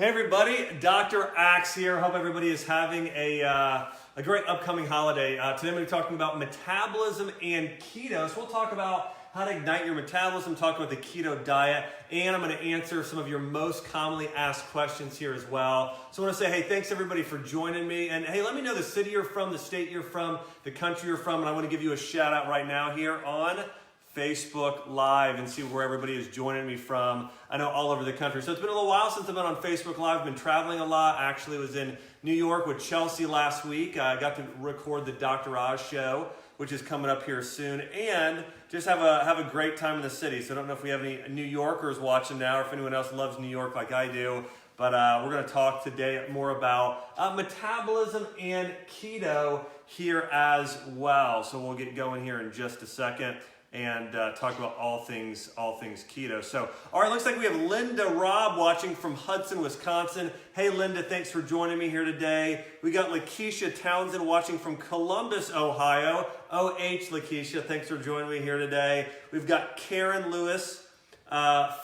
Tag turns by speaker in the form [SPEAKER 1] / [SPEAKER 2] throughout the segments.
[SPEAKER 1] Hey everybody, Dr. Axe here. Hope everybody is having a great upcoming holiday. Today I'm going to be talking about metabolism and keto. So we'll talk about how to ignite your metabolism, talk about the keto diet, and I'm going to answer some of your most commonly asked questions here as well. So I want to say, hey, thanks everybody for joining me. And hey, let me know the city you're from, the state you're from, the country you're from, and I want to give you a shout out right now here on Facebook Live and see where everybody is joining me from. I know all over the country. So it's been a little while since I've been on Facebook Live. I've been traveling a lot. I actually was in New York with Chelsea last week. I got to record the Dr. Oz show, which is coming up here soon, and just have a great time in the city. So I don't know if we have any New Yorkers watching now or if anyone else loves New York like I do. But we're going to talk today more about metabolism and keto here as well. So we'll get going here in just a second and talk about all things keto. So, all right, looks like we have Linda Robb watching from Hudson, Wisconsin. Hey, Linda, thanks for joining me here today. We got Lakeisha Townsend watching from Columbus, Ohio. OH, Lakeisha, thanks for joining me here today. We've got Karen Lewis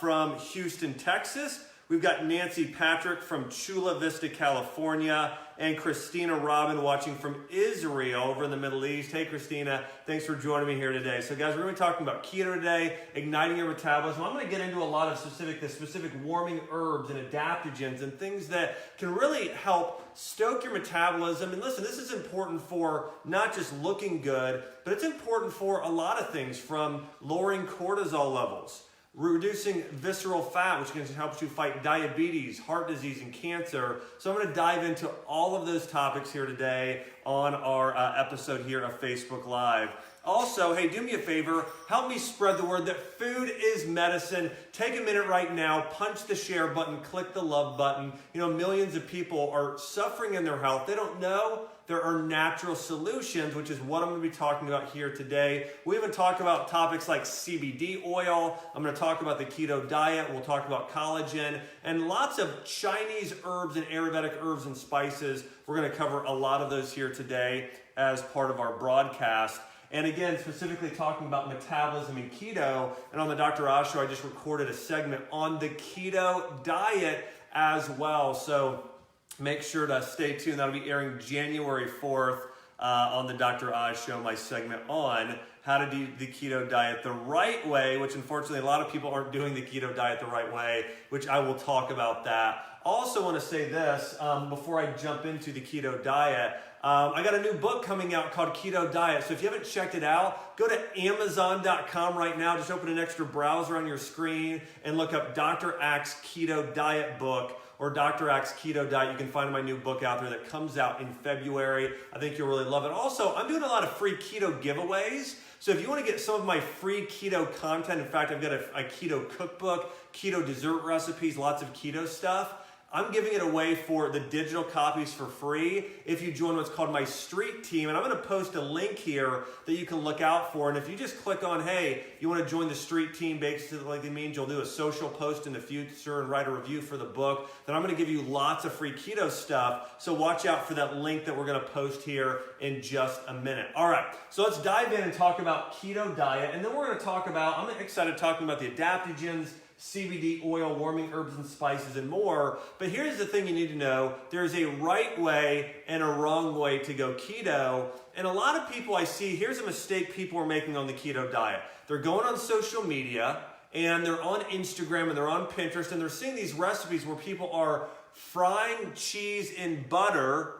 [SPEAKER 1] from Houston, Texas. We've got Nancy Patrick from Chula Vista, California, and Christina Robin watching from Israel over in the Middle East. Hey, Christina, thanks for joining me here today. So, guys, we're going to be talking about keto today, igniting your metabolism. I'm going to get into a lot of specific warming herbs and adaptogens and things that can really help stoke your metabolism. And listen, this is important for not just looking good, but it's important for a lot of things, from lowering cortisol levels, reducing visceral fat, which can help you fight diabetes, heart disease, and cancer. So I'm going to dive into all of those topics here today on our episode here of Facebook Live. Also, hey, do me a favor, help me spread the word that food is medicine. Take a minute right now, punch the share button, click the love button. You know, millions of people are suffering in their health. They don't know there are natural solutions, which is what I'm going to be talking about here today. We even talk about topics like CBD oil. I'm going to talk about the keto diet. We'll talk about collagen and lots of Chinese herbs and Ayurvedic herbs and spices. We're going to cover a lot of those here today as part of our broadcast. And again, specifically talking about metabolism and keto. And on the Dr. Oz show, I just recorded a segment on the keto diet as well. So make sure to stay tuned. That'll be airing January 4th on the Dr. Oz show, my segment on how to do the keto diet the right way, which unfortunately a lot of people aren't doing the keto diet the right way, which I will talk about that. Also want to say this before I jump into the keto diet. I got a new book coming out called Keto Diet. So if you haven't checked it out, go to Amazon.com right now. Just open an extra browser on your screen and look up Dr. Axe Keto Diet book or Dr. Axe Keto Diet. You can find my new book out there that comes out in February. I think you'll really love it. Also, I'm doing a lot of free keto giveaways. So if you want to get some of my free keto content, in fact, I've got a keto cookbook, keto dessert recipes, lots of keto stuff. I'm giving it away for the digital copies for free if you join what's called my street team. And I'm going to post a link here that you can look out for. And if you just click on, hey, you want to join the street team, basically it means you'll do a social post in the future and write a review for the book, then I'm going to give you lots of free keto stuff. So watch out for that link that we're going to post here in just a minute. All right, so let's dive in and talk about keto diet. And then we're going to talk about, I'm excited talking about the adaptogens, CBD oil, warming herbs and spices, and more. But here's the thing you need to know. There's a right way and a wrong way to go keto. And a lot of people I see, here's a mistake people are making on the keto diet. They're going on social media and they're on Instagram and they're on Pinterest and they're seeing these recipes where people are frying cheese in butter.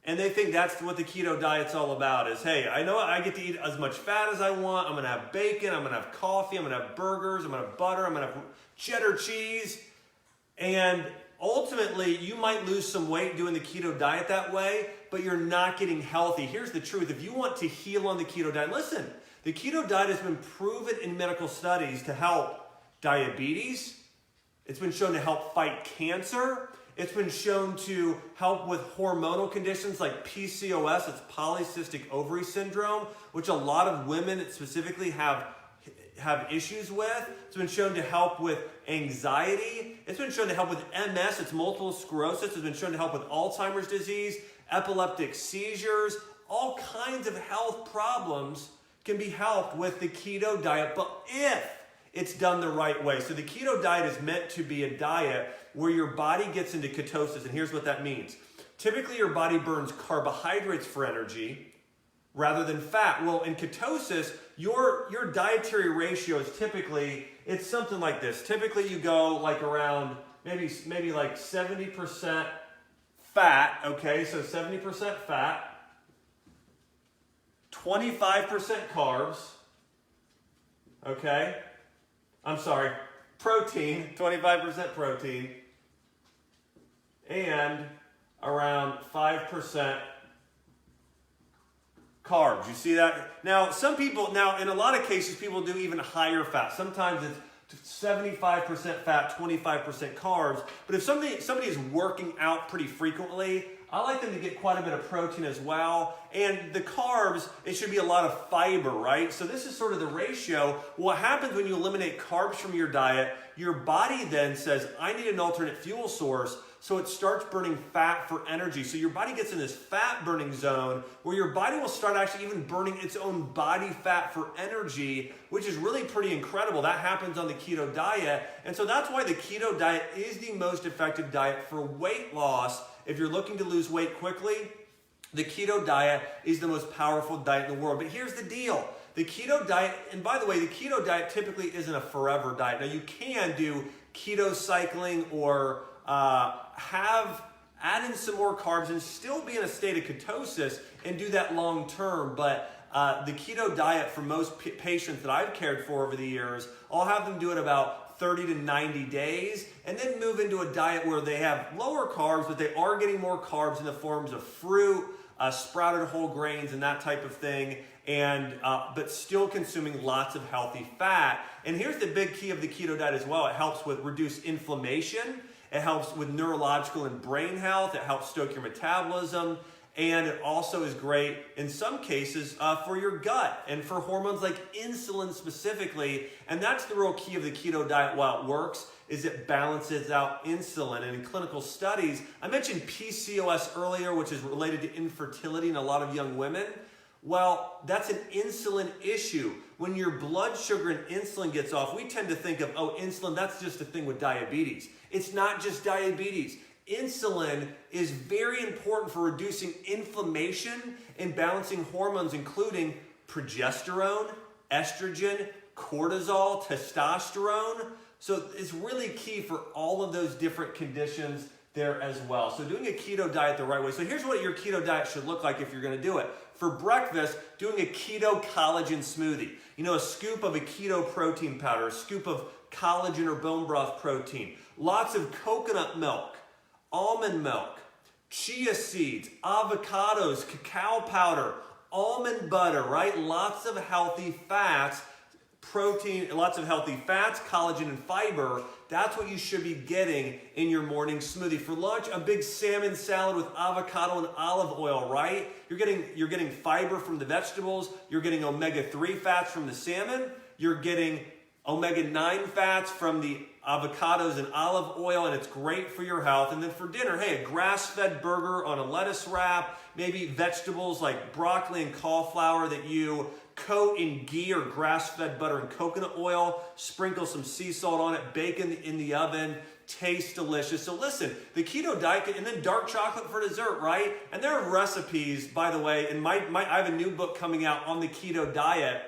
[SPEAKER 1] And they think that's what the keto diet's all about is, hey, I know I get to eat as much fat as I want. I'm going to have bacon. I'm going to have coffee. I'm going to have burgers. I'm going to have butter. I'm going to have cheddar cheese. And ultimately, you might lose some weight doing the keto diet that way, but you're not getting healthy. Here's the truth. If you want to heal on the keto diet, listen, the keto diet has been proven in medical studies to help diabetes. It's been shown to help fight cancer. It's been shown to help with hormonal conditions like PCOS, it's polycystic ovary syndrome, which a lot of women specifically have issues with. It's been shown to help with anxiety. It's been shown to help with MS, it's multiple sclerosis. It's been shown to help with Alzheimer's disease, epileptic seizures, all kinds of health problems can be helped with the keto diet. But it's done the right way. So the keto diet is meant to be a diet where your body gets into ketosis, and here's what that means. Typically, your body burns carbohydrates for energy rather than fat. Well, in ketosis, your dietary ratio is typically, it's something like this. Typically, you go like around maybe like 70% fat, okay? So 70% fat, 25% carbs, okay? I'm sorry, protein, 25% protein, and around 5% carbs. You see that? Now, in a lot of cases, people do even higher fat. Sometimes it's 75% fat, 25% carbs. But if somebody is working out pretty frequently, I like them to get quite a bit of protein as well. And the carbs, it should be a lot of fiber, right? So this is sort of the ratio. What happens when you eliminate carbs from your diet, your body then says, I need an alternate fuel source. So it starts burning fat for energy. So your body gets in this fat burning zone where your body will start actually even burning its own body fat for energy, which is really pretty incredible. That happens on the keto diet. And so that's why the keto diet is the most effective diet for weight loss. If you're looking to lose weight quickly, the keto diet is the most powerful diet in the world. But here's the deal. The keto diet, and by the way, the keto diet typically isn't a forever diet. Now you can do keto cycling or add in some more carbs and still be in a state of ketosis and do that long term. But the keto diet for most patients that I've cared for over the years, I'll have them do it about 30 to 90 days and then move into a diet where they have lower carbs, but they are getting more carbs in the forms of fruit, sprouted whole grains and that type of thing, and but still consuming lots of healthy fat. And here's the big key of the keto diet as well. It helps with reduce inflammation. It helps with neurological and brain health. It helps stoke your metabolism. And it also is great in some cases for your gut and for hormones like insulin specifically. And that's the real key of the keto diet while it works, is it balances out insulin. And in clinical studies, I mentioned PCOS earlier, which is related to infertility in a lot of young women. Well, that's an insulin issue. When your blood sugar and insulin gets off, we tend to think of, oh, insulin, that's just a thing with diabetes. It's not just diabetes. Insulin is very important for reducing inflammation and balancing hormones, including progesterone, estrogen, cortisol, testosterone. So it's really key for all of those different conditions there as well. So doing a keto diet the right way. So here's what your keto diet should look like if you're going to do it. For breakfast, doing a keto collagen smoothie. You know, a scoop of a keto protein powder, a scoop of collagen or bone broth protein, lots of coconut milk, almond milk, chia seeds, avocados, cacao powder, almond butter, right? Lots of healthy fats, protein, lots of healthy fats, collagen, and fiber. That's what you should be getting in your morning smoothie. For lunch, a big salmon salad with avocado and olive oil, right? You're getting fiber from the vegetables. You're getting omega-3 fats from the salmon. You're getting omega-9 fats from the avocados and olive oil, and it's great for your health. And then for dinner, hey, a grass-fed burger on a lettuce wrap, maybe vegetables like broccoli and cauliflower that you coat in ghee or grass-fed butter and coconut oil, sprinkle some sea salt on it, bake in the oven, tastes delicious. So listen, the keto diet, and then dark chocolate for dessert, right? And there are recipes, by the way, and I have a new book coming out on the keto diet,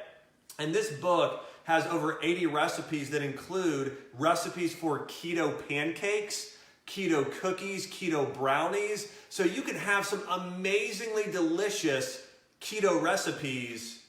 [SPEAKER 1] and this book has over 80 recipes that include recipes for keto pancakes, keto cookies, keto brownies. So you can have some amazingly delicious keto recipes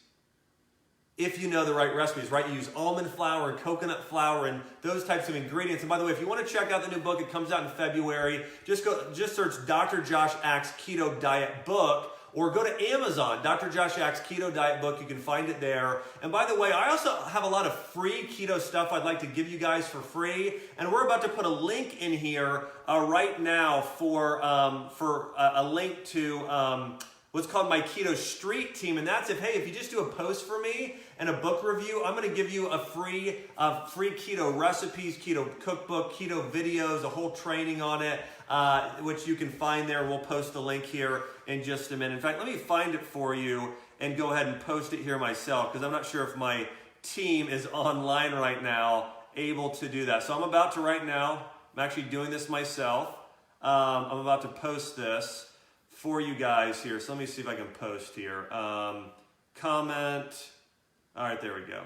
[SPEAKER 1] if you know the right recipes, right? You use almond flour and coconut flour and those types of ingredients. And by the way, if you want to check out the new book, it comes out in February. Just search Dr. Josh Axe Keto Diet Book, or go to Amazon, Dr. Josh Axe Keto Diet Book. You can find it there. And by the way, I also have a lot of free keto stuff I'd like to give you guys for free. And we're about to put a link in here right now for a link to what's called my Keto Street Team. And that's if you just do a post for me and a book review, I'm going to give you a free keto recipes, keto cookbook, keto videos, a whole training on it, which you can find there. We'll post the link here in just a minute. In fact, let me find it for you and go ahead and post it here myself, because I'm not sure if my team is online right now, able to do that. So I'm about to right now, I'm actually doing this myself. I'm about to post this for you guys here. So let me see if I can post here. Comment. All right, there we go.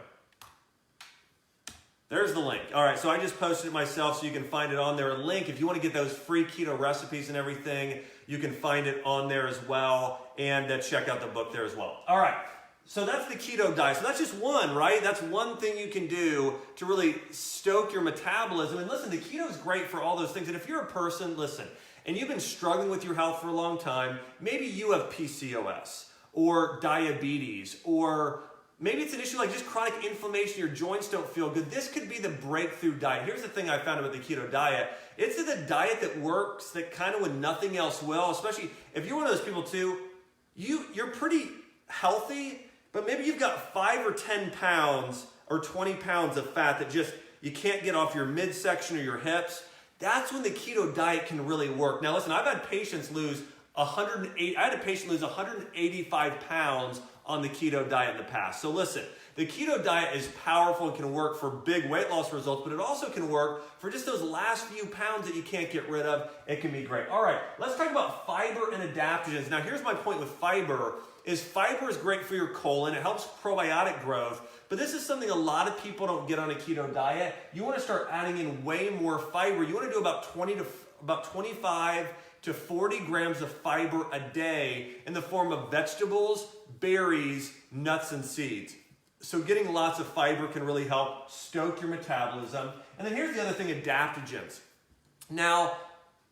[SPEAKER 1] There's the link. All right, so I just posted it myself so you can find it on there. A link, if you want to get those free keto recipes and everything, you can find it on there as well, and check out the book there as well. All right, so that's the keto diet. So that's just one, right? That's one thing you can do to really stoke your metabolism. And listen, the keto is great for all those things. And if you're a person, listen, and you've been struggling with your health for a long time, maybe you have PCOS or diabetes, or maybe it's an issue like just chronic inflammation, your joints don't feel good. This could be the breakthrough diet. Here's the thing I found about the keto diet. It's the diet that works, that kind of when nothing else will, especially if you're one of those people too, you're pretty healthy, but maybe you've got 5 or 10 pounds or 20 pounds of fat that just, you can't get off your midsection or your hips. That's when the keto diet can really work. Now listen, I've had patients lose 185 pounds on the keto diet in the past. So listen, the keto diet is powerful and can work for big weight loss results, but it also can work for just those last few pounds that you can't get rid of. It can be great. All right, let's talk about fiber and adaptogens. Now here's my point with fiber is great for your colon. It helps probiotic growth, but this is something a lot of people don't get on a keto diet. You want to start adding in way more fiber. You want to do about 25 to 40 grams of fiber a day in the form of vegetables, berries, nuts, and seeds. So getting lots of fiber can really help stoke your metabolism. And then here's the other thing, adaptogens. Now,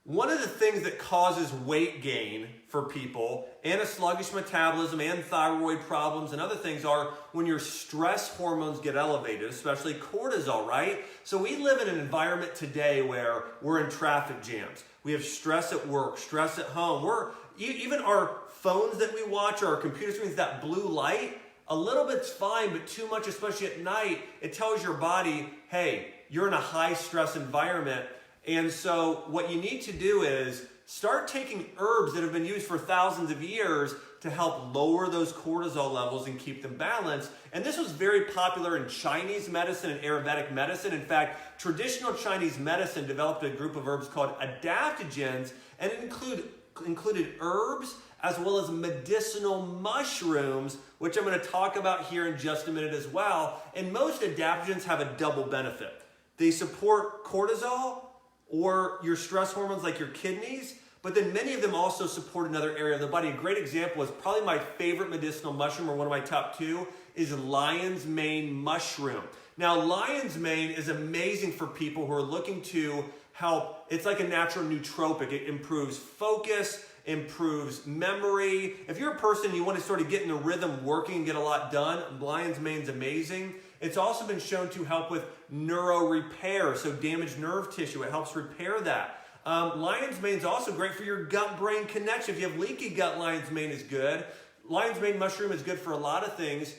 [SPEAKER 1] one of the things that causes weight gain for people and a sluggish metabolism and thyroid problems and other things are when your stress hormones get elevated, especially cortisol, right? So we live in an environment today where we're in traffic jams. We have stress at work, stress at home. Even our phones that we watch or our computer screens, that blue light, a little bit's fine, but too much, especially at night, it tells your body, hey, you're in a high stress environment. And so what you need to do is start taking herbs that have been used for thousands of years to help lower those cortisol levels and keep them balanced. And this was very popular in Chinese medicine and Ayurvedic medicine. In fact, traditional Chinese medicine developed a group of herbs called adaptogens, and it included herbs as well as medicinal mushrooms, which I'm going to talk about here in just a minute as well. And most adaptogens have a double benefit. They support cortisol or your stress hormones like your kidneys, but then many of them also support another area of the body. A great example is probably my favorite medicinal mushroom, or one of my top two, is lion's mane mushroom. Now, lion's mane is amazing for people who are looking to help. It's like a natural nootropic. It improves focus, improves memory. If you're a person you want to sort of get in the rhythm working and get a lot done, lion's mane's amazing. It's also been shown to help with neuro repair, so damaged nerve tissue. It helps repair that. Lion's mane is also great for your gut-brain connection. If you have leaky gut, lion's mane is good. Lion's mane mushroom is good for a lot of things,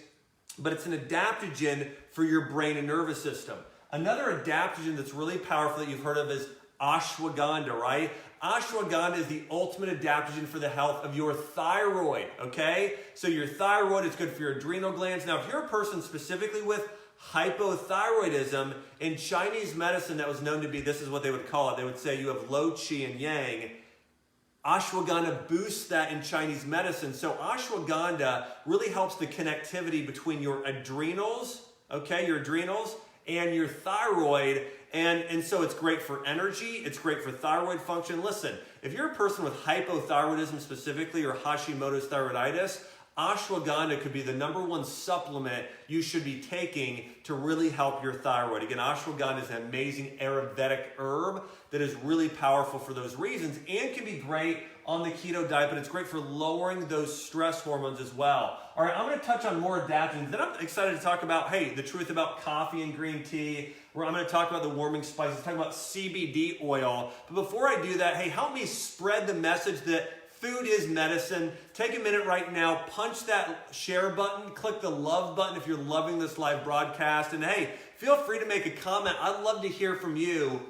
[SPEAKER 1] but it's an adaptogen for your brain and nervous system. Another adaptogen that's really powerful that you've heard of is ashwagandha, right? Ashwagandha is the ultimate adaptogen for the health of your thyroid, okay? So your thyroid is good for your adrenal glands. Now, if you're a person specifically with hypothyroidism, in Chinese medicine that was known to be, this is what they would call it, they would say you have low qi and yang. Ashwagandha boosts that in Chinese medicine. So ashwagandha really helps the connectivity between your adrenals, okay, your adrenals, and your thyroid. And so it's great for energy, it's great for thyroid function. Listen, if you're a person with hypothyroidism specifically, or Hashimoto's thyroiditis, ashwagandha could be the #1 supplement you should be taking to really help your thyroid. Again, ashwagandha is an amazing Ayurvedic herb that is really powerful for those reasons and can be great on the keto diet, but it's great for lowering those stress hormones as well. All right, I'm going to touch on more adaptogens. Then I'm excited to talk about, hey, the truth about coffee and green tea. Where I'm going to talk about the warming spices, talk about CBD oil. But before I do that, hey, help me spread the message that food is medicine. Take a minute right now, punch that share button, click the love button if you're loving this live broadcast. And hey, feel free to make a comment. I'd love to hear from you.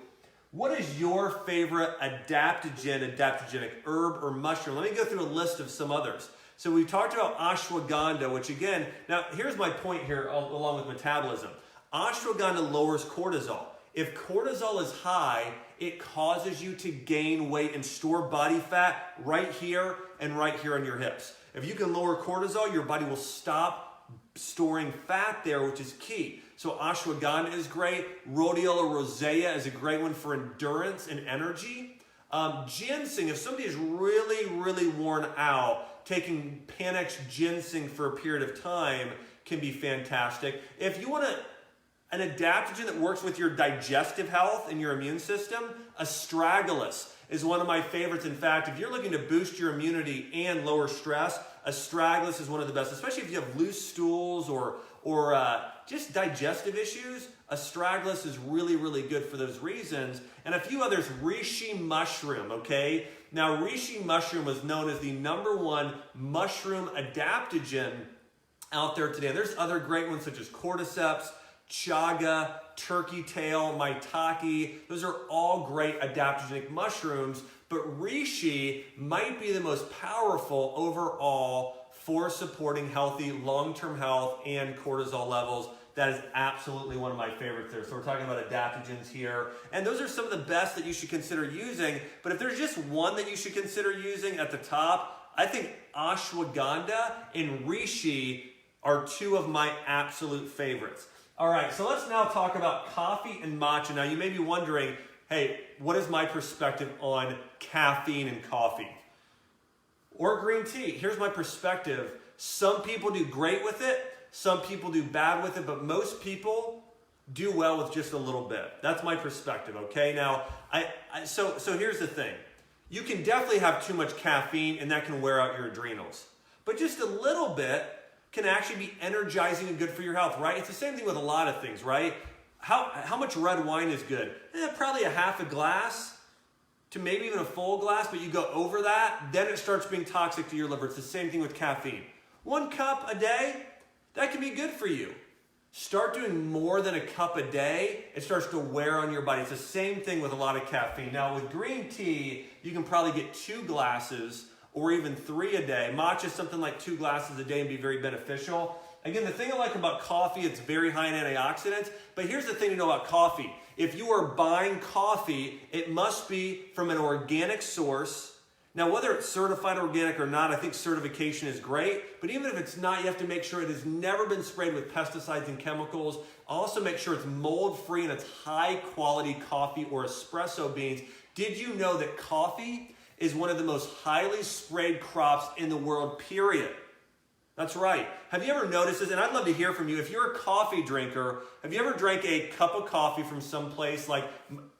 [SPEAKER 1] What is your favorite adaptogenic herb or mushroom? Let me go through a list of some others. So we talked about ashwagandha, which again, now here's my point here along with metabolism. Ashwagandha lowers cortisol. If cortisol is high, it causes you to gain weight and store body fat right here and right here on your hips. If you can lower cortisol, your body will stop storing fat there, which is key. So ashwagandha is great. Rhodiola rosea is a great one for endurance and energy. Ginseng, if somebody is really, really worn out, taking Panax ginseng for a period of time can be fantastic. If you want an adaptogen that works with your digestive health and your immune system, astragalus is one of my favorites. In fact, if you're looking to boost your immunity and lower stress, astragalus is one of the best, especially if you have loose stools or just digestive issues. Astragalus is really, really good for those reasons. And a few others, reishi mushroom, okay? Now, reishi mushroom was known as the #1 mushroom adaptogen out there today. And there's other great ones such as cordyceps, chaga, turkey tail, maitake. Those are all great adaptogenic mushrooms, but reishi might be the most powerful overall for supporting healthy long-term health and cortisol levels. That is absolutely one of my favorites there. So we're talking about adaptogens here. And those are some of the best that you should consider using. But if there's just one that you should consider using at the top, I think ashwagandha and reishi are two of my absolute favorites. All right, so let's now talk about coffee and matcha. Now you may be wondering, hey, what is my perspective on caffeine and coffee? Or green tea? Here's my perspective. Some people do great with it. Some people do bad with it, but most people do well with just a little bit. That's my perspective, okay? Now, so here's the thing. You can definitely have too much caffeine and that can wear out your adrenals. But just a little bit can actually be energizing and good for your health, right? It's the same thing with a lot of things, right? How much red wine is good? Probably a half a glass to maybe even a full glass, but you go over that, then it starts being toxic to your liver. It's the same thing with caffeine. 1 cup a day, that can be good for you. Start doing more than a cup a day, it starts to wear on your body. It's the same thing with a lot of caffeine. Now with green tea, you can probably get 2 glasses or even 3 a day. Matcha is something like 2 glasses a day and be very beneficial. Again, the thing I like about coffee, it's very high in antioxidants, but here's the thing to know about coffee. If you are buying coffee, it must be from an organic source. Now, whether it's certified organic or not, I think certification is great, but even if it's not, you have to make sure it has never been sprayed with pesticides and chemicals. Also make sure it's mold-free and it's high-quality coffee or espresso beans. Did you know that coffee is one of the most highly sprayed crops in the world, period? That's right. Have you ever noticed this? And I'd love to hear from you. If you're a coffee drinker, have you ever drank a cup of coffee from someplace like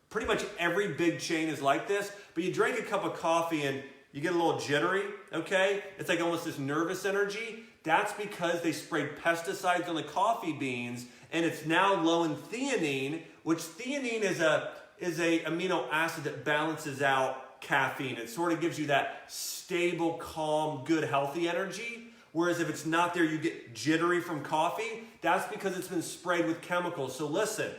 [SPEAKER 1] pretty much every big chain is like this, but you drink a cup of coffee and you get a little jittery, okay? It's like almost this nervous energy. That's because they sprayed pesticides on the coffee beans and it's now low in theanine, which theanine is a amino acid that balances out caffeine. It sort of gives you that stable, calm, good, healthy energy. Whereas if it's not there, you get jittery from coffee. That's because it's been sprayed with chemicals. So listen,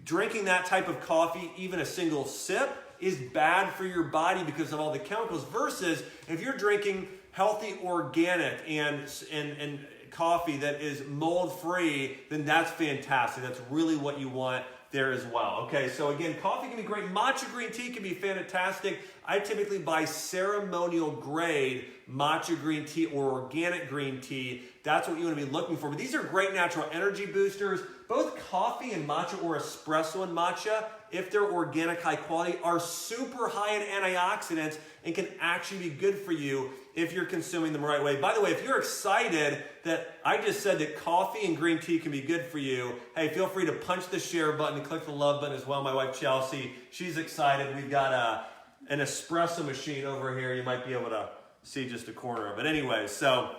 [SPEAKER 1] drinking that type of coffee, even a single sip, is bad for your body because of all the chemicals. Versus if you're drinking healthy, organic, and coffee that is mold-free, then that's fantastic. That's really what you want there as well. Okay, so again, coffee can be great. Matcha green tea can be fantastic. I typically buy ceremonial grade matcha green tea or organic green tea. That's what you want to be looking for. But these are great natural energy boosters. Both coffee and matcha or espresso and matcha, if they're organic, high quality, are super high in antioxidants and can actually be good for you if you're consuming them the right way. By the way, if you're excited that I just said that coffee and green tea can be good for you, hey, feel free to punch the share button and click the love button as well. My wife Chelsea, she's excited. We've got an espresso machine over here. You might be able to see just a corner of it. Anyway, so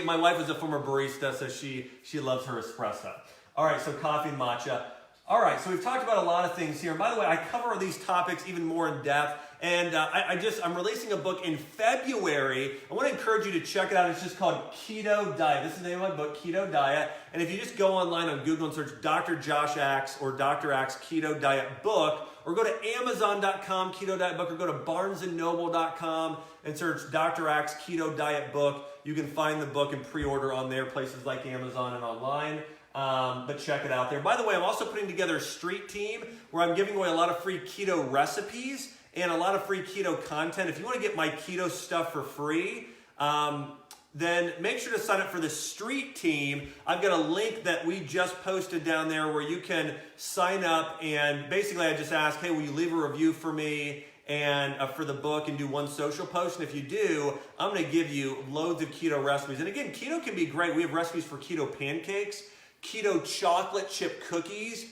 [SPEAKER 1] my wife is a former barista, so she loves her espresso. All right, so coffee and matcha. All right, so we've talked about a lot of things here. By the way, I cover these topics even more in depth, and I'm releasing a book in February. I want to encourage you to check it out. It's just called Keto Diet. This is the name of my book, Keto Diet. And if you just go online on Google and search Dr. Josh Axe or Dr. Axe Keto Diet Book, or go to Amazon.com Keto Diet Book, or go to BarnesandNoble.com and search Dr. Axe Keto Diet Book. You can find the book and pre-order on there, places like Amazon and online. But check it out there. By the way, I'm also putting together a street team where I'm giving away a lot of free keto recipes and a lot of free keto content. If you want to get my keto stuff for free, then make sure to sign up for the street team. I've got a link that we just posted down there where you can sign up, and basically I just ask, hey, will you leave a review for me and for the book and do one social post? And if you do, I'm going to give you loads of keto recipes. And again, keto can be great. We have recipes for keto pancakes, keto chocolate chip cookies.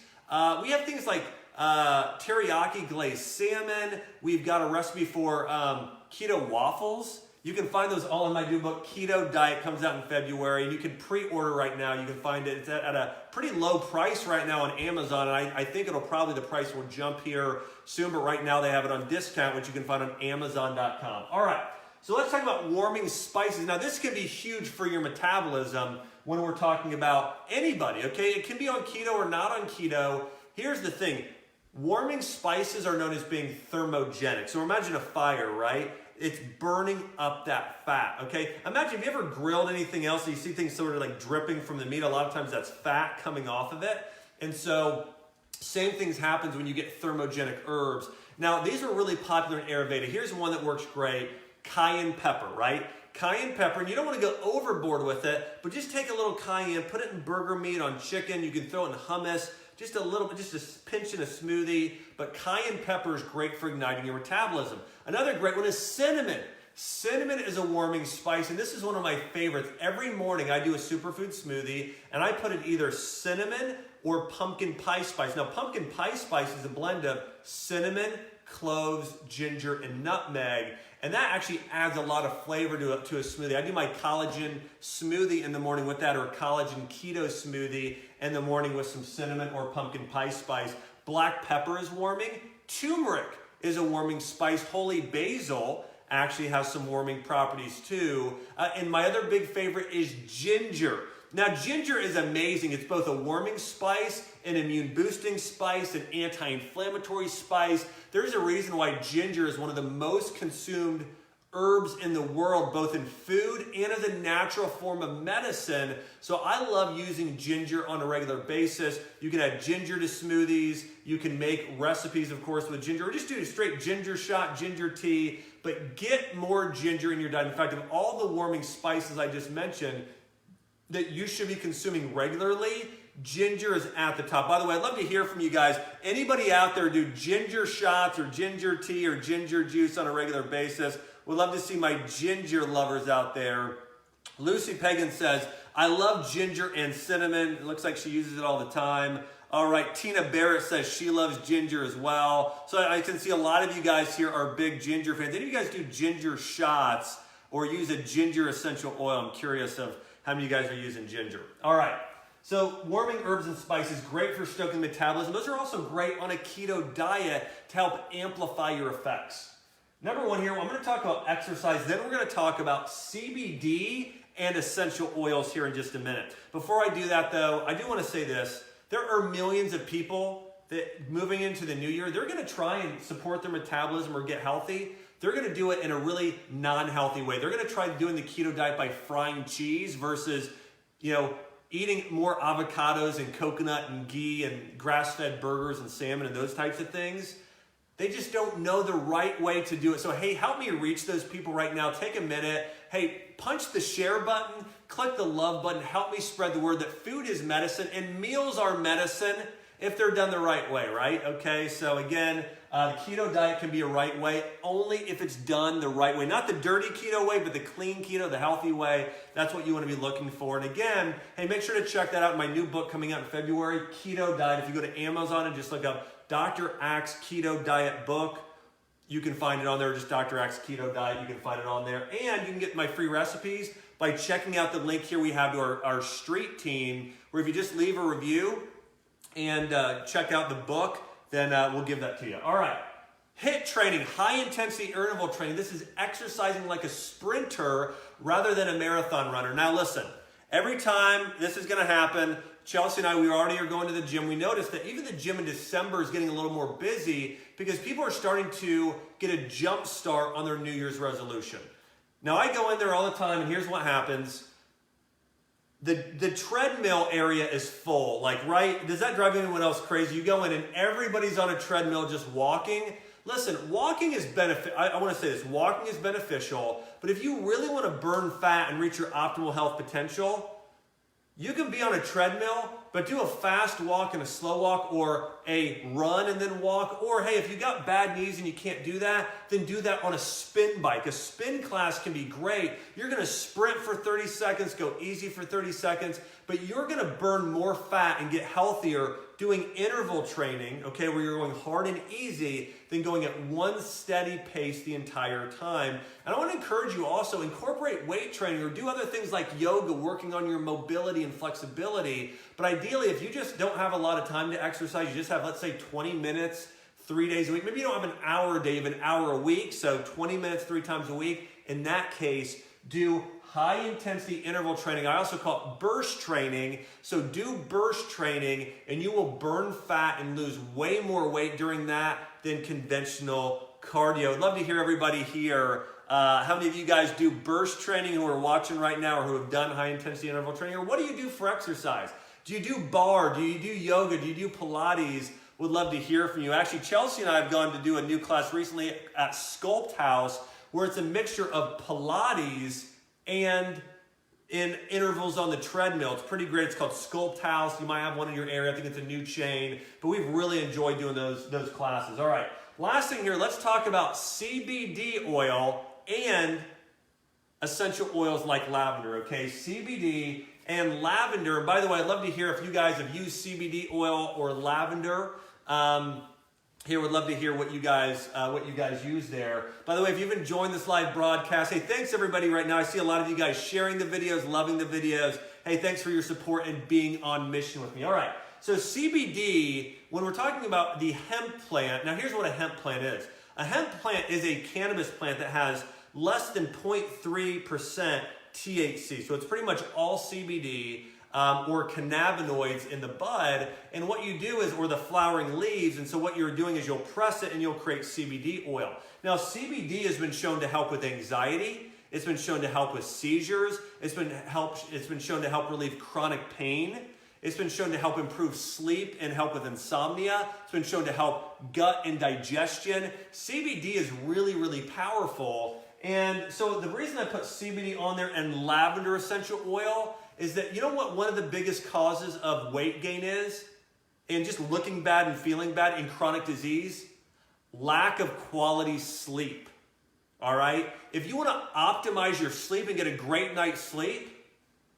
[SPEAKER 1] We have things like teriyaki glazed salmon. We've got a recipe for keto waffles. You can find those all in my new book, Keto Diet. Comes out in February, and you can pre-order right now. You can find it. It's at a pretty low price right now on Amazon, and I think the price will jump here soon, but right now they have it on discount, which you can find on Amazon.com. All right, so let's talk about warming spices. Now, this can be huge for your metabolism when we're talking about anybody, okay? It can be on keto or not on keto. Here's the thing. Warming spices are known as being thermogenic. So imagine a fire, right? It's burning up that fat, okay? Imagine, have you ever grilled anything else and you see things sort of like dripping from the meat? A lot of times that's fat coming off of it. And so same things happens when you get thermogenic herbs. Now, these are really popular in Ayurveda. Here's one that works great, cayenne pepper, right? Cayenne pepper, and you don't want to go overboard with it, but just take a little cayenne, put it in burger meat, on chicken. You can throw it in hummus, just a little bit, just a pinch in a smoothie. But cayenne pepper is great for igniting your metabolism. Another great one is cinnamon. Cinnamon is a warming spice, and this is one of my favorites. Every morning I do a superfood smoothie, and I put in either cinnamon or pumpkin pie spice. Now, pumpkin pie spice is a blend of cinnamon, cloves, ginger, and nutmeg. And that actually adds a lot of flavor to a smoothie. I do my collagen smoothie in the morning with that, or a collagen keto smoothie in the morning with some cinnamon or pumpkin pie spice. Black pepper is warming. Turmeric is a warming spice. Holy basil actually has some warming properties too. And my other big favorite is ginger. Now, ginger is amazing. It's both a warming spice, an immune boosting spice, an anti-inflammatory spice. There's a reason why ginger is one of the most consumed herbs in the world, both in food and as a natural form of medicine. So I love using ginger on a regular basis. You can add ginger to smoothies. You can make recipes, of course, with ginger, or just do a straight ginger shot, ginger tea, but get more ginger in your diet. In fact, of all the warming spices I just mentioned that you should be consuming regularly, ginger is at the top. By the way, I'd love to hear from you guys. Anybody out there do ginger shots or ginger tea or ginger juice on a regular basis? We'd love to see my ginger lovers out there. Lucy Pagan says, I love ginger and cinnamon. It looks like she uses it all the time. All right, Tina Barrett says she loves ginger as well. So I can see a lot of you guys here are big ginger fans. Any of you guys do ginger shots or use a ginger essential oil? I'm curious of how many of you guys are using ginger. All right, so warming herbs and spices, great for stoking metabolism. Those are also great on a keto diet to help amplify your effects. Number one here, I'm going to talk about exercise. Then we're going to talk about CBD and essential oils here in just a minute. Before I do that, though, I do want to say this. There are millions of people that moving into the new year, they're going to try and support their metabolism or get healthy. They're going to do it in a really non-healthy way. They're going to try doing the keto diet by frying cheese versus, eating more avocados and coconut and ghee and grass-fed burgers and salmon and those types of things. They just don't know the right way to do it. So, hey, help me reach those people right now. Take a minute. Hey, punch the share button, click the love button, help me spread the word that food is medicine and meals are medicine if they're done the right way, right? Okay, so again, the keto diet can be a right way only if it's done the right way. Not the dirty keto way, but the clean keto, the healthy way. That's what you want to be looking for. And again, hey, make sure to check that out in my new book coming out in February, Keto Diet. If you go to Amazon and just look up Dr. Axe Keto Diet Book, you can find it on there. Just Dr. Axe Keto Diet, you can find it on there. And you can get my free recipes by checking out the link here we have to our street team, where if you just leave a review and check out the book, then we'll give that to you. All right. HIIT training, high intensity interval training. This is exercising like a sprinter rather than a marathon runner. Now listen, every time this is going to happen, Chelsea and I, we already are going to the gym. We noticed that even the gym in December is getting a little more busy because people are starting to get a jump start on their New Year's resolution. Now I go in there all the time, and here's what happens. The treadmill area is full. Like, right? Does that drive anyone else crazy? You go in and everybody's on a treadmill just walking. Listen, walking is I want to say this. Walking is beneficial, but if you really want to burn fat and reach your optimal health potential, you can be on a treadmill, but do a fast walk and a slow walk, or a run and then walk. Or hey, if you got bad knees and you can't do that, then do that on a spin bike. A spin class can be great. You're going to sprint for 30 seconds, go easy for 30 seconds, but you're going to burn more fat and get healthier doing interval training, okay, where you're going hard and easy, than going at one steady pace the entire time. And I want to encourage you also, incorporate weight training or do other things like yoga, working on your mobility and flexibility. But ideally, if you just don't have a lot of time to exercise, you just have, let's say, 20 minutes, 3 days a week. Maybe you don't have an hour a day, you have an hour a week, so 20 minutes 3 times a week. In that case, do high intensity interval training. I also call it burst training. So do burst training and you will burn fat and lose way more weight during that than conventional cardio. I'd love to hear everybody here. How many of you guys do burst training who are watching right now, or who have done high intensity interval training? Or what do you do for exercise? Do you do bar? Do you do yoga? Do you do Pilates? Would love to hear from you. Actually, Chelsea and I have gone to do a new class recently at Sculpt House, where it's a mixture of Pilates and in intervals on the treadmill. It's pretty great. It's called Sculpt House. You might have one in your area. I think it's a new chain, but we've really enjoyed doing those classes. All right, last thing here, let's talk about CBD oil and essential oils like lavender, okay? CBD and lavender. And by the way, I'd love to hear if you guys have used CBD oil or lavender. Here, would love to hear what you guys use there. By the way, if you've been enjoying this live broadcast, hey, thanks everybody right now. I see a lot of you guys sharing the videos, loving the videos. Hey, thanks for your support and being on mission with me. All right, so CBD, when we're talking about the hemp plant, now here's what a hemp plant is. A hemp plant is a cannabis plant that has less than 0.3% THC. So it's pretty much all CBD. Or cannabinoids in the bud, and what you do is, or the flowering leaves, and so what you're doing is you'll press it and you'll create CBD oil. Now CBD has been shown to help with anxiety, it's been shown to help with seizures, it's been shown to help relieve chronic pain, it's been shown to help improve sleep and help with insomnia, it's been shown to help gut and digestion. CBD is really, really powerful, and so the reason I put CBD on there and lavender essential oil is that, you know what one of the biggest causes of weight gain is? And just looking bad and feeling bad in chronic disease? Lack of quality sleep. All right? If you want to optimize your sleep and get a great night's sleep,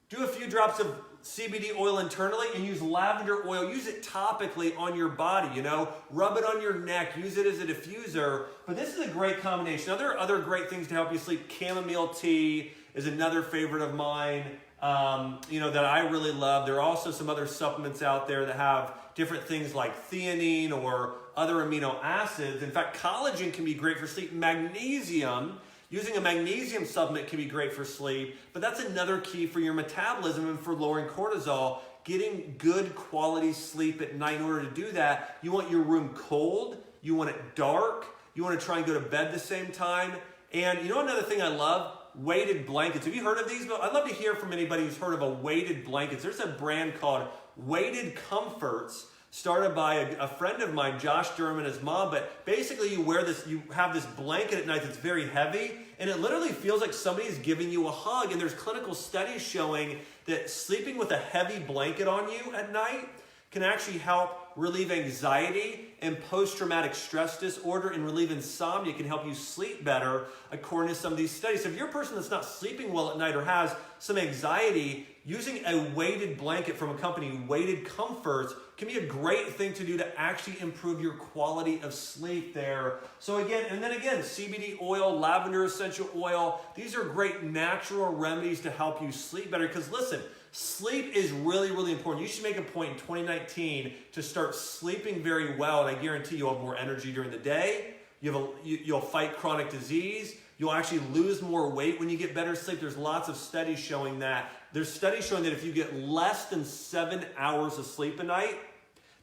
[SPEAKER 1] do a few drops of CBD oil internally and use lavender oil. Use it topically on your body, you know? Rub it on your neck. Use it as a diffuser. But this is a great combination. Now, there are other great things to help you sleep. Chamomile tea is another favorite of mine. That I really love. There are also some other supplements out there that have different things like theanine or other amino acids. In fact, collagen can be great for sleep. Magnesium, using a magnesium supplement can be great for sleep, but that's another key for your metabolism and for lowering cortisol. Getting good quality sleep at night. In order to do that, you want your room cold, you want it dark, you want to try and go to bed the same time. And you know another thing I love? Weighted blankets. Have you heard of these? I'd love to hear from anybody who's heard of a weighted blankets. There's a brand called Weighted Comforts, started by a friend of mine, Josh Durham, and his mom. But basically you have this blanket at night that's very heavy, and it literally feels like somebody's giving you a hug. And there's clinical studies showing that sleeping with a heavy blanket on you at night can actually help relieve anxiety and post-traumatic stress disorder, and relieve insomnia. Can help you sleep better, according to some of these studies. So if you're a person that's not sleeping well at night or has some anxiety, using a weighted blanket from a company, Weighted Comforts, can be a great thing to do to actually improve your quality of sleep there. So again, CBD oil, lavender essential oil, these are great natural remedies to help you sleep better. Because listen, Sleep is really, really important. You should make a point in 2019 to start sleeping very well, and I guarantee you'll have more energy during the day. You'll fight chronic disease. You'll actually lose more weight when you get better sleep. There's lots of studies showing that. There's studies showing that if you get less than 7 hours of sleep a night,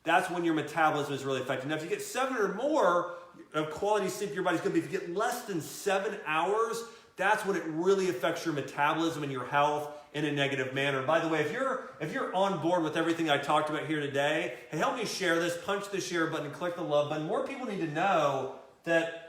[SPEAKER 1] that's when your metabolism is really affected. Now, if you get 7 or more of quality sleep, your body's good. But if you get less than 7 hours, that's when it really affects your metabolism and your health in a negative manner. By the way, if you're on board with everything I talked about here today, hey, help me share this. Punch the share button and click the love button. More people need to know that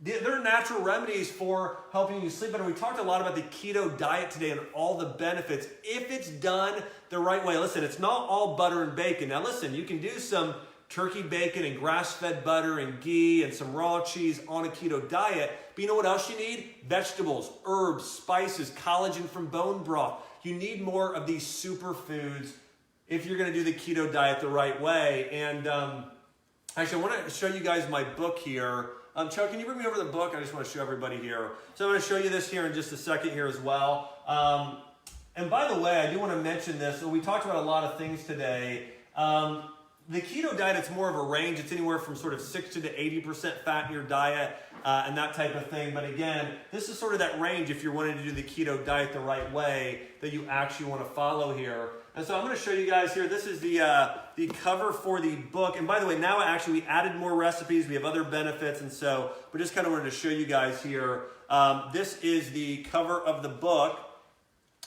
[SPEAKER 1] there are natural remedies for helping you sleep better. We talked a lot about the keto diet today and all the benefits if it's done the right way. Listen, it's not all butter and bacon. Now listen, you can do some turkey bacon and grass-fed butter and ghee and some raw cheese on a keto diet. But you know what else you need? Vegetables, herbs, spices, collagen from bone broth. You need more of these superfoods if you're going to do the keto diet the right way. And actually, I want to show you guys my book here. Chuck, can you bring me over the book? I just want to show everybody here. So I'm going to show you this here in just a second here as well. And by the way, I do want to mention this. So we talked about a lot of things today. The keto diet, it's more of a range. It's anywhere from sort of 60 to 80% fat in your diet and that type of thing. But again, this is sort of that range if you're wanting to do the keto diet the right way that you actually want to follow here. And so I'm going to show you guys here. This is the cover for the book. And by the way, now actually we added more recipes. We have other benefits. And so we just kind of wanted to show you guys here. This is the cover of the book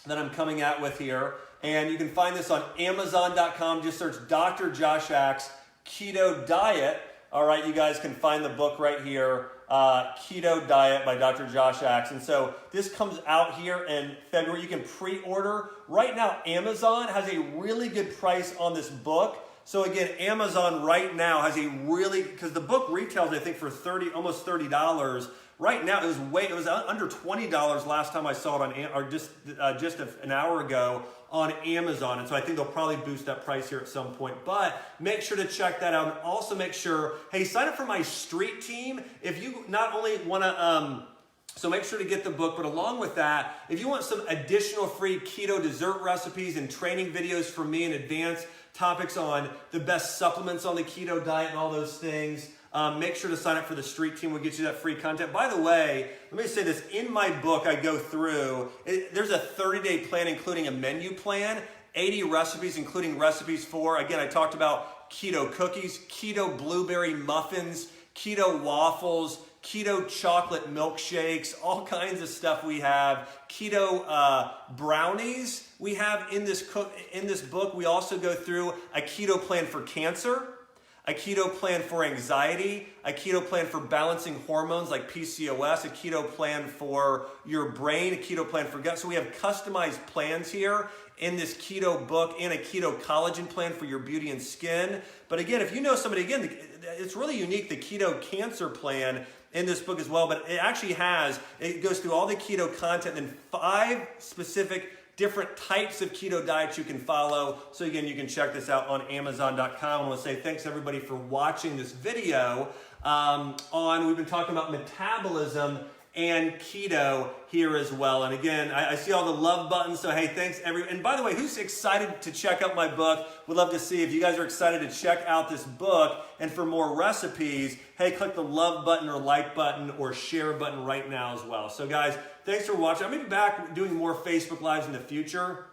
[SPEAKER 1] that I'm coming out with here. And you can find this on Amazon.com. Just search Dr. Josh Axe Keto Diet. All right, you guys can find the book right here, Keto Diet by Dr. Josh Axe. And so this comes out here in February. You can pre-order. Right now, Amazon has a really good price on this book. So again, Amazon right now has a really, because the book retails, I think, for almost $30. Right now, it was under $20 last time I saw it on, or just an hour ago on Amazon. And so I think they'll probably boost that price here at some point. But make sure to check that out. And also make sure, hey, sign up for my street team. If you not only want to, so make sure to get the book, but along with that, if you want some additional free keto dessert recipes and training videos from me in advance, topics on the best supplements on the keto diet and all those things, make sure to sign up for the street team. We'll get you that free content. By the way, let me say this. In my book, I go through, there's a 30-day plan, including a menu plan, 80 recipes, including recipes for, again, I talked about keto cookies, keto blueberry muffins, keto waffles, keto chocolate milkshakes, all kinds of stuff we have. Keto brownies we have in this book. We also go through a keto plan for cancer, a keto plan for anxiety, a keto plan for balancing hormones like PCOS, a keto plan for your brain, a keto plan for gut. So we have customized plans here in this keto book and a keto collagen plan for your beauty and skin. But again, if you know somebody, again, it's really unique, the keto cancer plan in this book as well, but it goes through all the keto content and 5 specific different types of keto diets you can follow. So again, you can check this out on Amazon.com. I want to say thanks everybody for watching this video we've been talking about metabolism and keto here as well. And again, I see all the love buttons, so hey, thanks everyone. And by the way, who's excited to check out my book? We'd love to see if you guys are excited to check out this book. And for more recipes, hey, click the love button or like button or share button right now as well. So guys, thanks for watching. I'm going to be back doing more Facebook Lives in the future.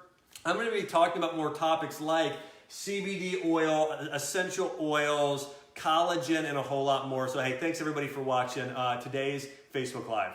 [SPEAKER 1] I'm going to be talking about more topics like CBD oil, essential oils, collagen, and a whole lot more. So hey, thanks everybody for watching today's Facebook Live.